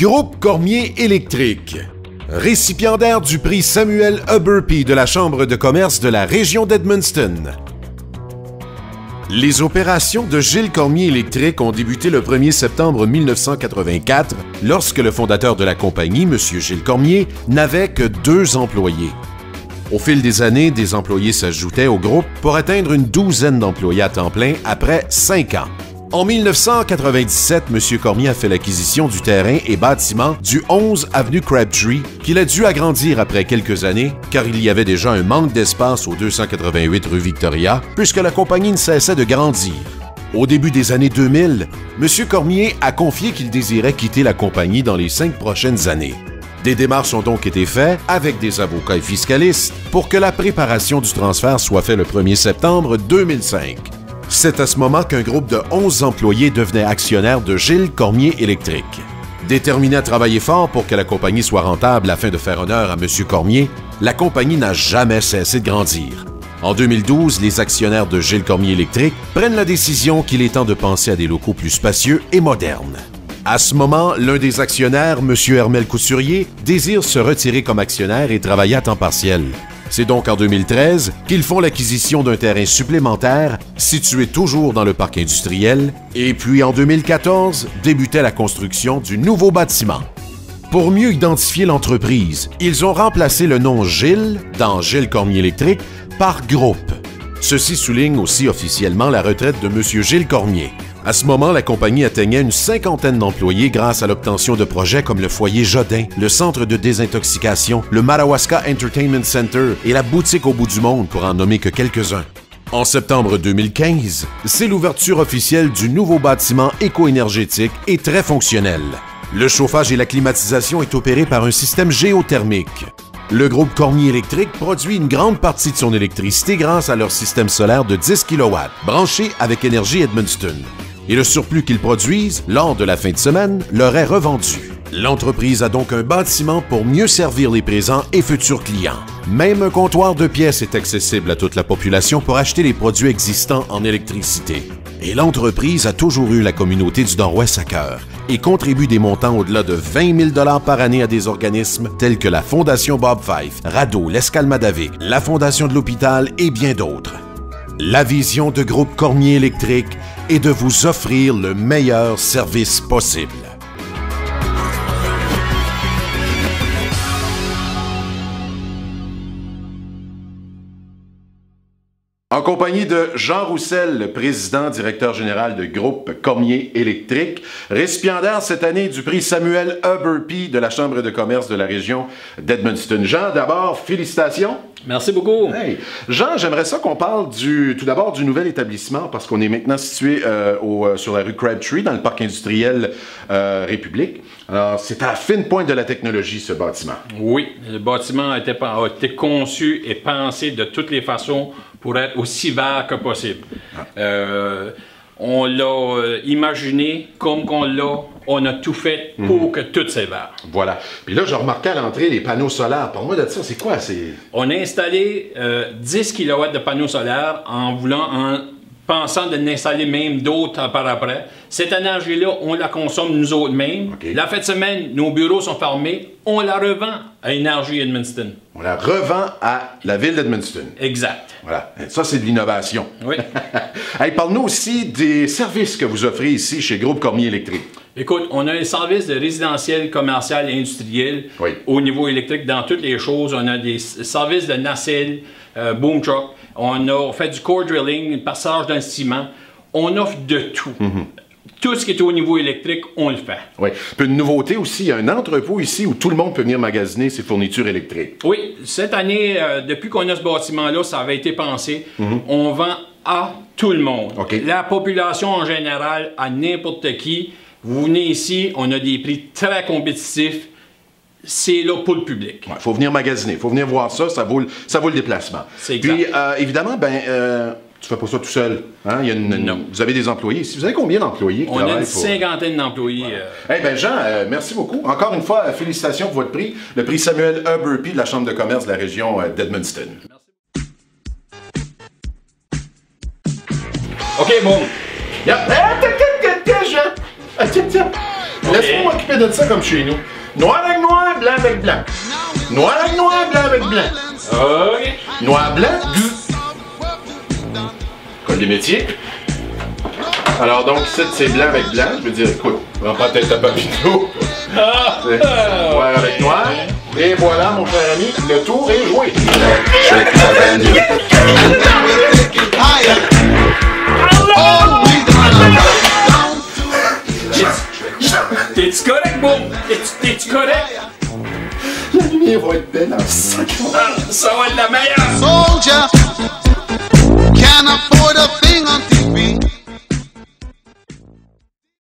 Groupe Cormier Électrique. Récipiendaire du prix Samuel Huberty de la Chambre de commerce de la région d'Edmundston. Les opérations de Gilles Cormier Électrique ont débuté le 1er septembre 1984 lorsque le fondateur de la compagnie, M. Gilles Cormier, n'avait que 2 employés. Au fil des années, des employés s'ajoutaient au groupe pour atteindre une douzaine d'employés à temps plein après 5 ans. En 1997, M. Cormier a fait l'acquisition du terrain et bâtiment du 11 avenue Crabtree, qu'il a dû agrandir après quelques années, car il y avait déjà un manque d'espace au 288 rue Victoria, puisque la compagnie ne cessait de grandir. Au début des années 2000, M. Cormier a confié qu'il désirait quitter la compagnie dans les 5 prochaines années. Des démarches ont donc été faites avec des avocats et fiscalistes pour que la préparation du transfert soit faite le 1er septembre 2005. C'est à ce moment qu'un groupe de 11 employés devenait actionnaire de Gilles Cormier Électrique. Déterminé à travailler fort pour que la compagnie soit rentable afin de faire honneur à M. Cormier, la compagnie n'a jamais cessé de grandir. En 2012, les actionnaires de Gilles Cormier Électrique prennent la décision qu'il est temps de penser à des locaux plus spacieux et modernes. À ce moment, l'un des actionnaires, M. Hermel Couturier, désire se retirer comme actionnaire et travailler à temps partiel. C'est donc en 2013 qu'ils font l'acquisition d'un terrain supplémentaire situé toujours dans le parc industriel et puis en 2014 débutait la construction du nouveau bâtiment. Pour mieux identifier l'entreprise, ils ont remplacé le nom Gilles dans Gilles Cormier Électrique par Groupe. Ceci souligne aussi officiellement la retraite de M. Gilles Cormier. À ce moment, la compagnie atteignait une 50aine d'employés grâce à l'obtention de projets comme le foyer Jodin, le centre de désintoxication, le Madawaska Entertainment Center et la boutique au bout du monde, pour en nommer que quelques-uns. En septembre 2015, c'est l'ouverture officielle du nouveau bâtiment éco-énergétique et très fonctionnel. Le chauffage et la climatisation est opéré par un système géothermique. Le groupe Cormier Électrique produit une grande partie de son électricité grâce à leur système solaire de 10 kW, branché avec Énergie Edmundston. Et le surplus qu'ils produisent, lors de la fin de semaine, leur est revendu. L'entreprise a donc un bâtiment pour mieux servir les présents et futurs clients. Même un comptoir de pièces est accessible à toute la population pour acheter les produits existants en électricité. Et l'entreprise a toujours eu la communauté du Nord-Ouest à cœur et contribue des montants au-delà de 20 000 $ par année à des organismes tels que la Fondation Bob Fife, Rado, l'Escalmadave, la Fondation de l'Hôpital et bien d'autres. La vision de Groupe Cormier Électrique est de vous offrir le meilleur service possible. En compagnie de Jean Roussel, le président directeur général de Groupe Cormier Électrique, récipiendaire cette année du prix Samuel Huberty de la Chambre de commerce de la région d'Edmundston. Jean, d'abord, félicitations. Merci beaucoup. Hey. Jean, j'aimerais ça qu'on parle tout d'abord du nouvel établissement parce qu'on est maintenant situé sur la rue Crabtree, dans le parc industriel République. Alors, c'est à la fine pointe de la technologie, ce bâtiment. Oui, le bâtiment a été conçu et pensé de toutes les façons pour être aussi vert que possible. On l'a imaginé comme qu'on l'a, on a tout fait pour que tout soit vert. Voilà. Puis là, j'ai remarqué à l'entrée les panneaux solaires. Pour moi, de ça, c'est quoi? On a installé 10 kW de panneaux solaires en pensant de l'installer même d'autres par après. Cette énergie-là, on la consomme nous autres mêmes. Okay. La fin de semaine, nos bureaux sont fermés. On la revend à Énergie Edmundston. On la revend à la ville d'Edmundston. Exact. Voilà. Ça, c'est de l'innovation. Oui. Hey, parle-nous aussi des services que vous offrez ici chez Groupe Cormier Électrique. Écoute, on a un service de résidentiel, commercial et industriel au niveau électrique dans toutes les choses. On a des services de nacelle, boom truck. On a fait du core drilling, passage dans le ciment. On offre de tout. Tout ce qui est au niveau électrique, on le fait. Oui. Puis une nouveauté aussi, il y a un entrepôt ici où tout le monde peut venir magasiner ses fournitures électriques. Oui. Cette année, depuis qu'on a ce bâtiment-là, ça avait été pensé. On vend à tout le monde. Okay. La population en général, à n'importe qui. Vous venez ici, on a des prix très compétitifs. C'est là pour le public. Il faut venir magasiner, il faut venir voir ça, ça vaut le déplacement. C'est exact. Puis, évidemment, tu fais pas ça tout seul. Hein? Non. Vous avez des employés ici. Vous avez combien d'employés? On a une cinquantaine d'employés. Voilà. Eh bien, Jean, merci beaucoup. Encore une fois, félicitations pour votre prix. Le prix Samuel Huberty de la Chambre de commerce de la région d'Edmundston. Merci. OK, bon. Jean. Laisse-moi m'occuper de ça comme chez nous. Noir avec noir, blanc avec blanc. Noir avec noir, blanc avec blanc. OK. Noir, blanc, Code des métiers. Alors donc ici c'est blanc avec blanc. Je veux dire, écoute, prends pas tête à papito. Noir avec noir. Et voilà mon cher ami, le tour est joué. T'es-tu correct, Boom? T'es-tu correct? La lumière va être belle en sac. Ça va être la meilleure! Soldier can afford a